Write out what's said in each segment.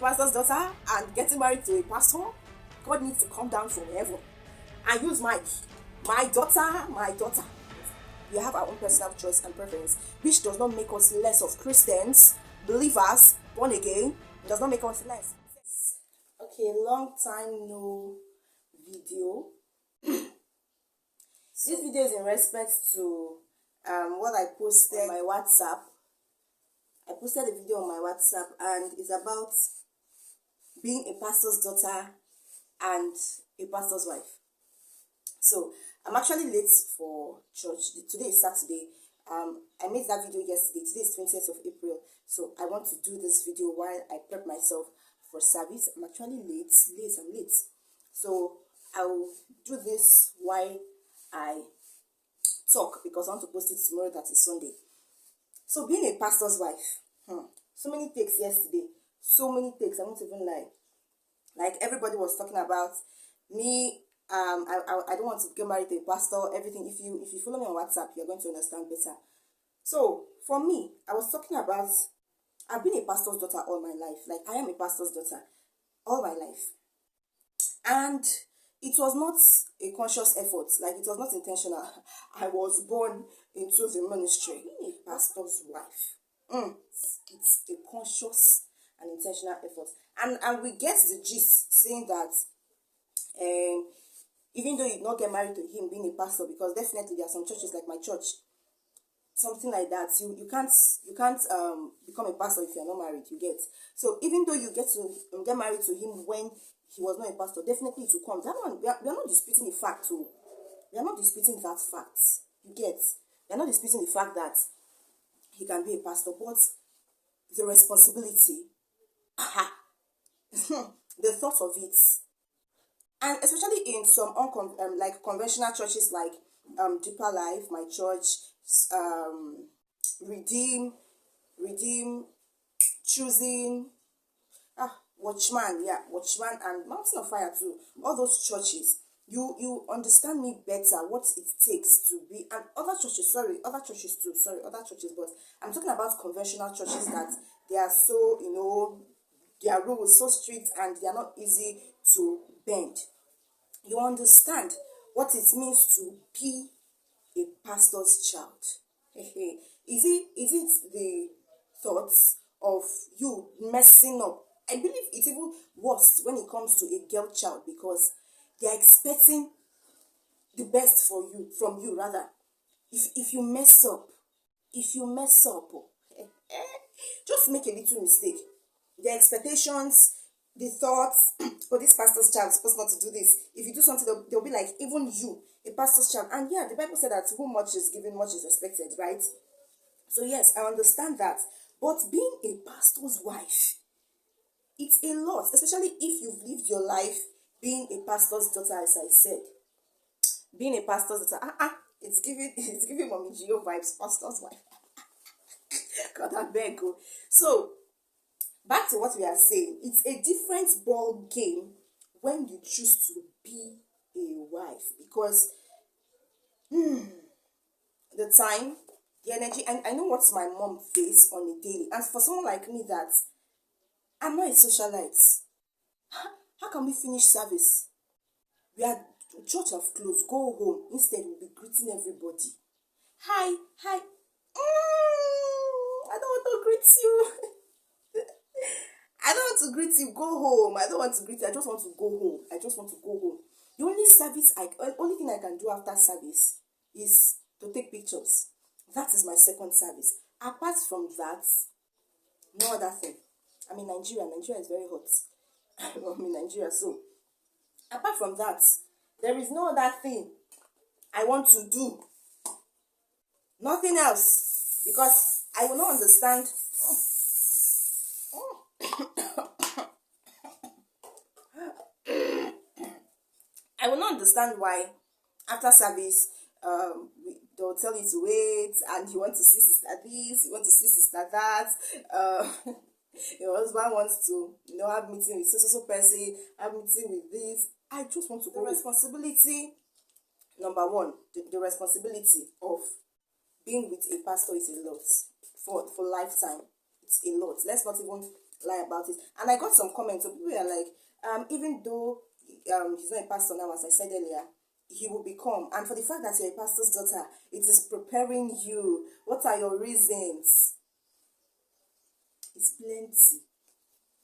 pastor's daughter and getting married to a pastor, God needs to come down from heaven and use my daughter. We have our own personal choice and preference, which does not make us less of Christians, believers, born again. It does not make us less. Okay, long time no video. This video is in respect to what I posted on my WhatsApp. I posted a video on my WhatsApp and it's about being a pastor's daughter and a pastor's wife. So I'm actually late for church. Today is Saturday. I made that video yesterday. Today is 20th of April. So I want to do this video while I prep myself for service. I'm actually late. I'm late. So I'll do this while I talk because I want to post it tomorrow, that is Sunday. So being a pastor's wife, so many takes yesterday. So many takes, I won't even lie. Like everybody was talking about me. I don't want to get married to a pastor, everything. If you follow me on WhatsApp, you're going to understand better. So for me, I was talking about, I've been a pastor's daughter all my life. Like I am a pastor's daughter all my life. And it was not a conscious effort, like it was not intentional. I was born into the ministry. Being a pastor's wife, it's a conscious and intentional effort. And we get the gist saying that even though you not get married to him being a pastor, because definitely there are some churches like my church, something like that, you can't become a pastor if you're not married, you get. So even though you get married to him when he was not a pastor, definitely it will come. That one, we are not disputing the fact too. We are not disputing that fact, you get. We are not disputing the fact that he can be a pastor, but the responsibility, the thought of it, and especially in some like conventional churches like Deeper Life, my church, Redeem, Choosing, Watchman, and Mountain of Fire too. All those churches, you understand me better what it takes to be, and other churches, but I'm talking about conventional churches that they are so, their rules so strict and they are not easy to bend. You understand what it means to be a pastor's child. Is it the thoughts of you messing up? I believe it's even worse when it comes to a girl child, because they are expecting the best from you rather. If you mess up, just make a little mistake. The expectations, the thoughts, but this pastor's child is supposed not to do this. If you do something, they'll be like, even you, a pastor's child. And yeah, the Bible said that who much is given, much is expected, right? So yes, I understand that. But being a pastor's wife, it's a lot, especially if you've lived your life being a pastor's daughter, as I said. Being a pastor's daughter, it's giving Mommy Gio vibes, pastor's wife. God, I beg you. So, back to what we are saying. It's a different ball game when you choose to be a wife, because the time, the energy, and I know what my mom faces on a daily. And for someone like me that I'm not a socialite, how can we finish service? We are church have closed, go home. Instead, we'll be greeting everybody. Hi. I don't want to greet you. I don't want to greet you. Go home. I don't want to greet you. I just want to go home. The only thing I can do after service is to take pictures. That is my second service. Apart from that, no other thing. I'm in Nigeria. Nigeria is very hot. I'm in Nigeria, so apart from that, there is no other thing I want to do. Nothing else, because I will not understand. I will not understand why after service they'll tell you to wait, and you want to see sister this, you want to see sister that. Your husband wants to have meeting with so person, have meeting with this. I just want to go. The responsibility, number one, the responsibility of being with a pastor is a lot for lifetime. It's a lot. Let's not even lie about it. And I got some comments. So people are like, even though he's not a pastor now, as I said earlier, he will become. And for the fact that you're a pastor's daughter, it is preparing you. What are your reasons? It's plenty.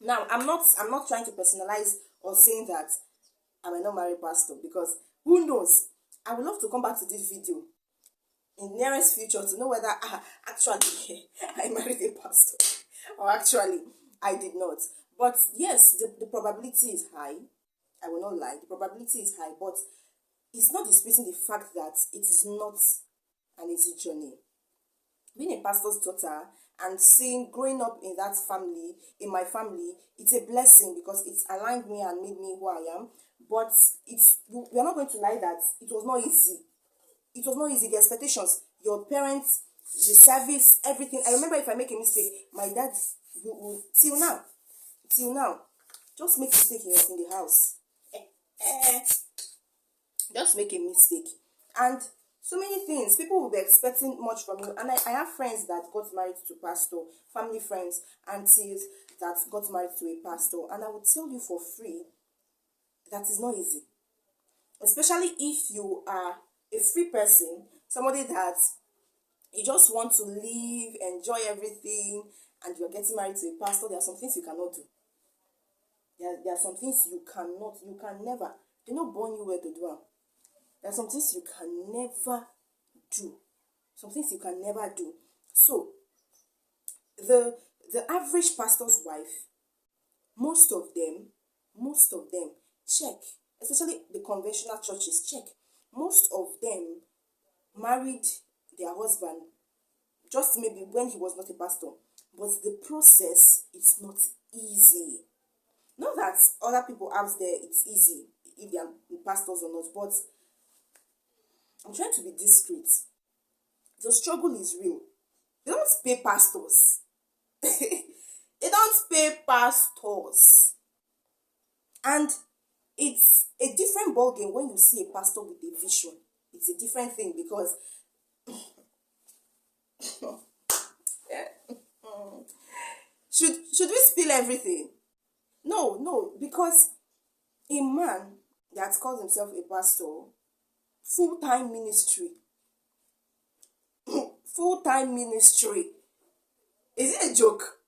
Now, I'm not trying to personalize or saying that I might not marry pastor, because who knows? I would love to come back to this video in the nearest future to know whether actually I married a pastor or actually I did not. But yes, the probability is high. I will not lie. The probability is high, but it's not disputing the fact that it is not an easy journey. Being a pastor's daughter and seeing growing up in that family, in my family, it's a blessing because it's aligned me and made me who I am. But we are not going to lie that it was not easy. It was not easy. The expectations, your parents, the service, everything. I remember if I make a mistake, my dad will till now, just make a mistake in the house. Just make a mistake. And so many things. People will be expecting much from you. And I have friends that got married to pastor, family friends, aunties that got married to a pastor. And I would tell you for free, that is not easy. Especially if you are a free person, somebody that you just want to live, enjoy everything, and you're getting married to a pastor, there are some things you cannot do. There are some things you can never. They're not born you where to dwell. There are some things you can never do. Some things you can never do. So, the average pastor's wife, most of them, check, especially the conventional churches, check. Most of them married their husband just maybe when he was not a pastor. But the process is not easy. Not that other people out there, it's easy if they are pastors or not, but I'm trying to be discreet. The struggle is real. They don't pay pastors. They don't pay pastors. And it's a different ballgame when you see a pastor with a vision. It's a different thing because should we spill everything? No, because a man that calls himself a pastor, full-time ministry, is it a joke?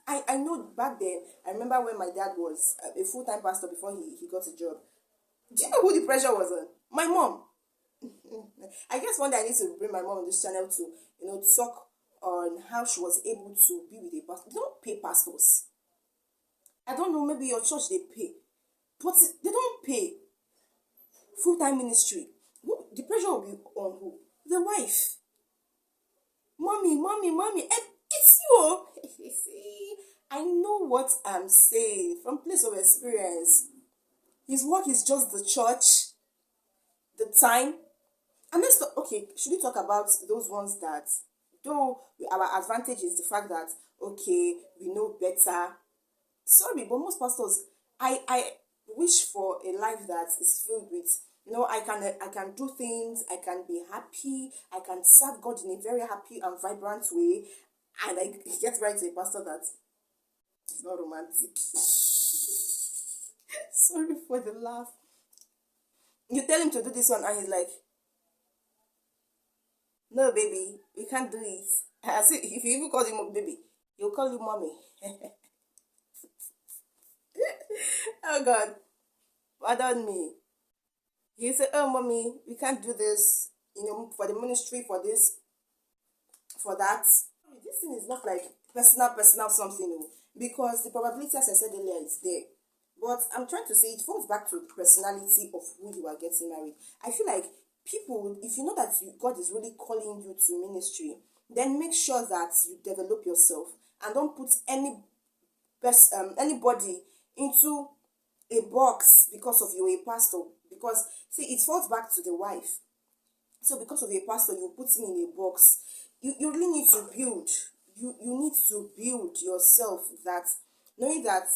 I know back then, I remember when my dad was a full-time pastor before he got a job. Do you know who the pressure was on? My mom. I guess one day I need to bring my mom on this channel to talk on how she was able to be with a pastor. They don't pay pastors. I don't know, maybe your church they pay, but they don't pay. Full-time ministry. The pressure will be on who? The wife. Mommy, it's you. See, I know what I'm saying from place of experience. His work is just the church, the time. And let's talk, okay, should we talk about those ones that, though our advantage is the fact that, okay, we know better. Sorry, but most pastors, I wish for a life that is filled with, I can do things, I can be happy, I can serve God in a very happy and vibrant way, and I get right to a pastor that is not romantic. Sorry for the laugh. You tell him to do this one, and he's like, no, baby, we can't do it. If you even call him baby, he'll call you mommy. Oh God, pardon me. He said, oh mommy, we can't do this, for the ministry, for this, for that. This thing is not like personal something, because the probability, as I said earlier, is there. But I'm trying to say it falls back to the personality of who you are getting married. I feel like people, if you know that God is really calling you to ministry, then make sure that you develop yourself and don't put anybody into a box because of you're a pastor. Because see, it falls back to the wife. So because of a pastor, you put me in a box. You really need to build. You need to build yourself, that knowing that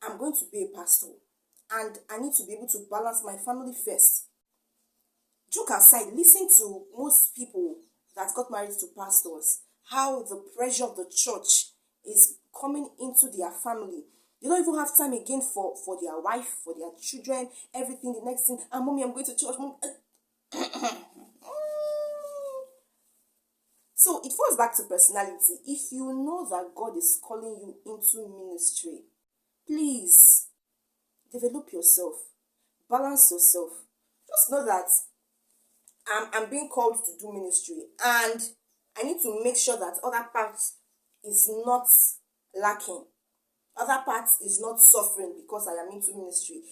I'm going to be a pastor and I need to be able to balance my family first. Joke aside, listen to most people that got married to pastors, how the pressure of the church is coming into their family. They don't even have time again for their wife, for their children, everything. The next thing, mommy, I'm going to church. Mom. So it falls back to personality. If you know that God is calling you into ministry, please develop yourself, balance yourself. Just know that I'm being called to do ministry, and I need to make sure that other parts is not lacking. Other parts is not suffering because I am into ministry.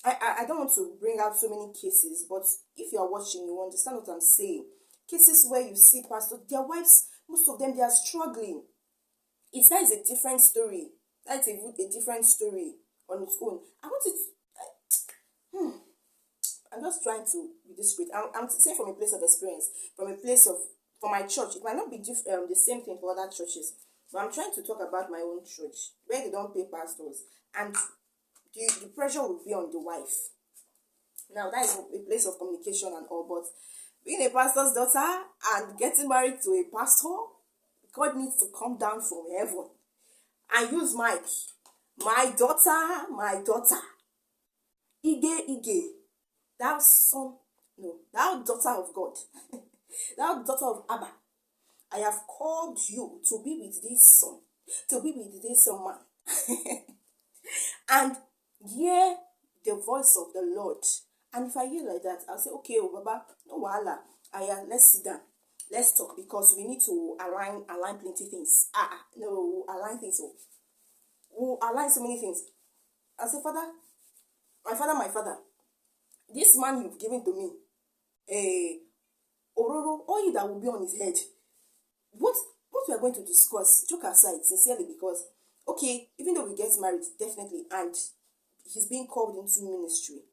I don't want to bring out so many cases, but if you are watching, you understand what I'm saying. Cases where you see pastors, their wives, most of them, they are struggling. That is a different story. That's a different story on its own. I want it. I'm just trying to be discreet. I'm saying from a place of experience, from a place of, for my church. It might not be the same thing for other churches, but I'm trying to talk about my own church, where they don't pay pastors, and the pressure will be on the wife. Now, that is a place of communication and all, but being a pastor's daughter and getting married to a pastor, God needs to come down from heaven and use Mike. My daughter, Ige, thou daughter of God, thou daughter of Abba, I have called you to be with this son, to be with this man. And hear the voice of the Lord. And if I hear like that, I'll say, okay, Baba, no wahala. Let's sit down. Let's talk, because we need to align plenty things. No, align things. We'll align so many things. I say, Father, my father, this man you've given to me, Ororo, oil that will be on his head. What we are going to discuss, joke aside, sincerely, because, okay, even though we get married, definitely, and he's being called into ministry,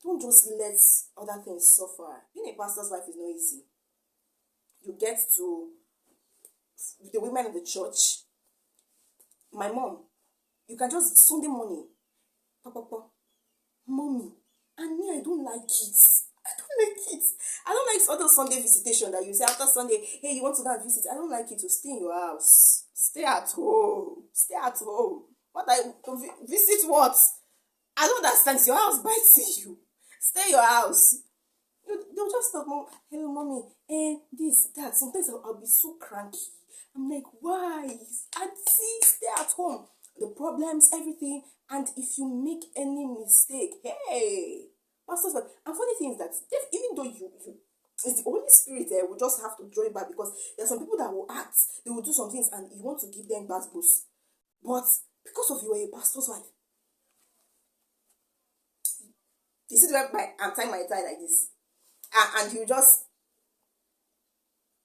don't just let other things suffer. Being a pastor's wife is not easy. You get to the women in the church. My mom, you can just Sunday morning, Papa, mommy, and me, I don't like it. I don't like other Sunday visitation that you say after Sunday, hey, you want to go and visit. I don't like it. To stay in your house. Stay at home. What visit what? I don't understand. It's your house biting you. Stay in your house. They'll just talk, Mom, hello, mommy, this, that. Sometimes I'll be so cranky. I'm like, why? Auntie, stay at home. The problems, everything. And if you make any mistake, hey, pastors, and funny thing is that even though you it's the Holy Spirit there, will just have to draw it back, because there are some people that will act, they will do some things, and you want to give them bad boost. But because of you are a pastor's wife, you see the way I'm tying my tie like this, and you just,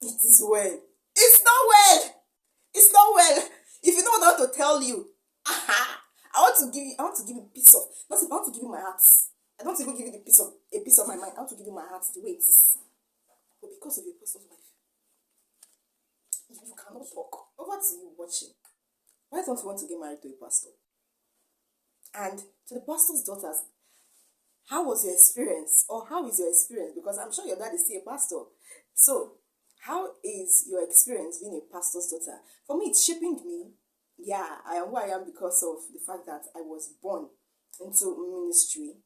it is well. It's not well. If you don't know what to tell you, I want to give you peace of, not I want to give you my heart. I don't even give you a piece of my mind. I want to give you my heart the way it is. But because of your pastor's wife, you cannot talk. Over to you watching. Why don't you want to get married to a pastor? And to the pastor's daughters, how was your experience? Or how is your experience? Because I'm sure your dad is still a pastor. So, how is your experience being a pastor's daughter? For me, it's shaping me. Yeah, I am who I am because of the fact that I was born into ministry,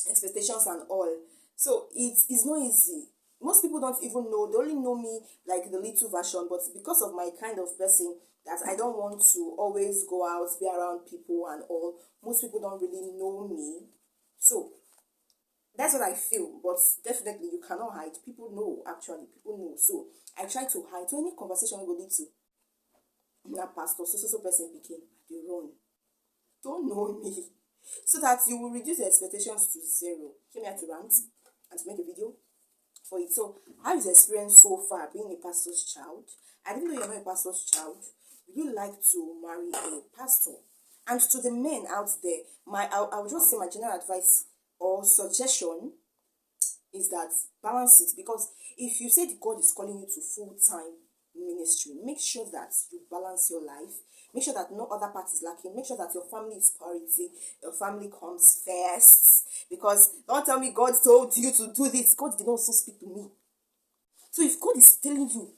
expectations and all. So it's not easy. Most people don't even know. They only know me like the little version, but because of my kind of person that I don't want to always go out, be around people and all, most people don't really know me. So that's what I feel. But definitely you cannot hide. People know, actually. People know. So I try to hide. So any conversation will lead to that pastor, so person became, you run. Don't know me. So that you will reduce your expectations to zero. Came here to rant and to make a video for it. So, how is your experience so far being a pastor's child? I didn't know you're not a pastor's child. Would you like to marry a pastor? And to the men out there, I would just say my general advice or suggestion is that balance it. Because if you say God is calling you to full-time ministry, make sure that you balance your life. Make sure that no other part is lacking. Make sure that your family is priority. Your family comes first. Because don't tell me God told you to do this. God did not also speak to me. So if God is telling you,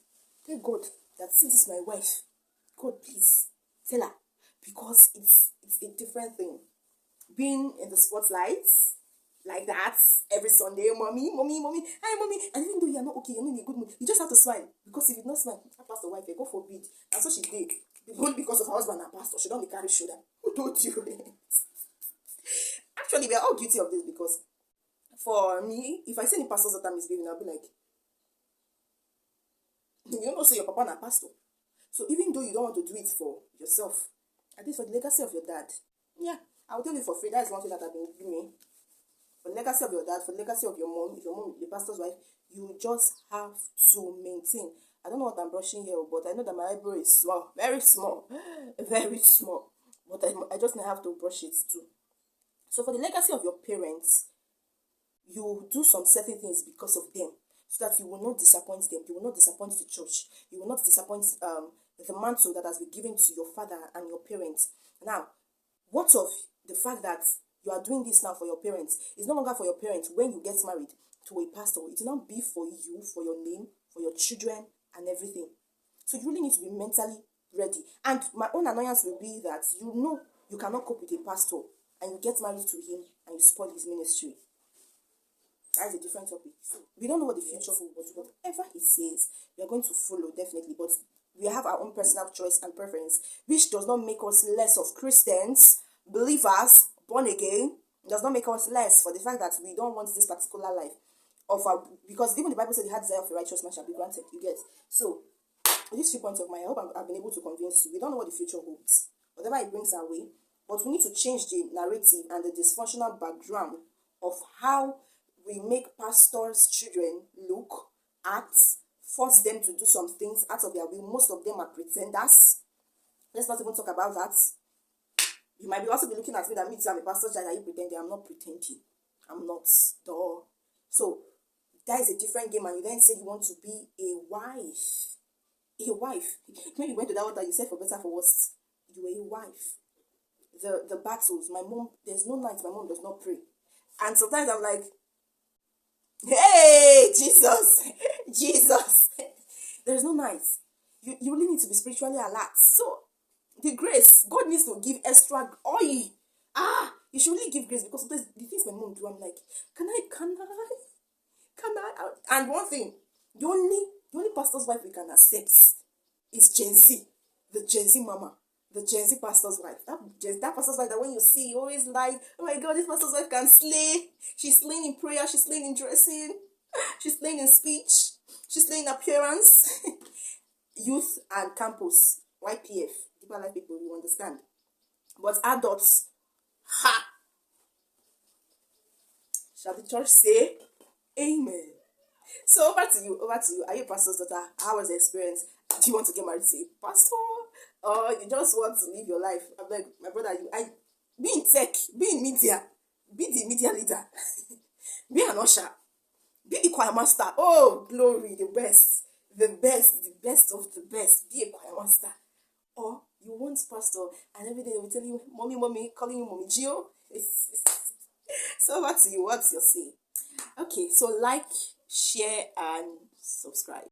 tell God that see, this is my wife. God, please tell her, because it's a different thing. Being in the spotlight like that every Sunday, mommy, hi mommy, and even though you're not okay, you're not in a good mood, you just have to smile, because if you not smile, that pastor wife, God forbid, that's what she did. Only because of her husband and pastor, she don't be carry shoulder. Who told you? Actually, we are all guilty of this, because for me, if I see any pastor's daughter misbehaving, I'll be like, you don't say your papa and pastor. So even though you don't want to do it for yourself, at least for the legacy of your dad, yeah, I'll tell you for free. That is one thing that I've been doing. For the legacy of your dad, for the legacy of your mom, if your mom is the pastor's wife, you just have to maintain. I don't know what I'm brushing here, but I know that my eyebrow is small, very small, very small. But I just have to brush it too. So for the legacy of your parents, you do some certain things because of them, so that you will not disappoint them. You will not disappoint the church. You will not disappoint the mantle that has been given to your father and your parents. Now, what of the fact that you are doing this now for your parents? It's no longer for your parents when you get married to a pastor. It will not be for you, for your name, for your children, and everything. So you really need to be mentally ready. And my own annoyance will be that you know you cannot cope with a pastor, and you get married to him and you spoil his ministry. That's a different topic. So we don't know what the future holds, but whatever he says, we are going to follow, definitely. But we have our own personal choice and preference, which does not make us less of Christians, believers, born again. It does not make us less for the fact that we don't want this particular life of our, because even the Bible said the heart desire of a righteous man shall be granted. You get? So with these 3 points of mine, I hope I've been able to convince you. We don't know what the future holds, whatever it brings our way, but we need to change the narrative and the dysfunctional background of how we make pastors' children look, act, force them to do some things out of their will. Most of them are pretenders. Let's not even talk about that. You might be also be looking at me that means I'm a pastor's child. Are you pretending? I'm not pretending. I'm not. Duh. So that is a different game, and you then say you want to be a wife. A wife. When you went to that water, you said for better, for worse, you were a wife. The battles, my mom, there's no night my mom does not pray. And sometimes I'm like, hey, Jesus, Jesus. There's no night. You really need to be spiritually alert. So the grace, God needs to give extra oil. You should really give grace, because sometimes the things my mom do, I'm like, can I? And one thing, the only pastor's wife we can accept is Gen Z, the Gen Z mama, the Gen Z pastor's wife. That pastor's wife that when you see, you always like, oh my God, this pastor's wife can slay. She's slaying in prayer, she's slaying in dressing, she's slaying in speech, she's slaying in appearance. Youth and campus, YPF, deeper life people, you understand. But adults, shall the church say amen? So over to you. Are you a pastor's daughter? How was the experience? Do you want to get married to a pastor, or you just want to live your life? I'm like, my brother, be in tech, be in media, be the media leader, be an usher, be the choir master. Oh, glory, the best of the best. Be a choir master. Or you want pastor, and every day they will tell you, mommy, calling you mommy Gio. So over to you. What's your say? Okay, so like, share, and subscribe.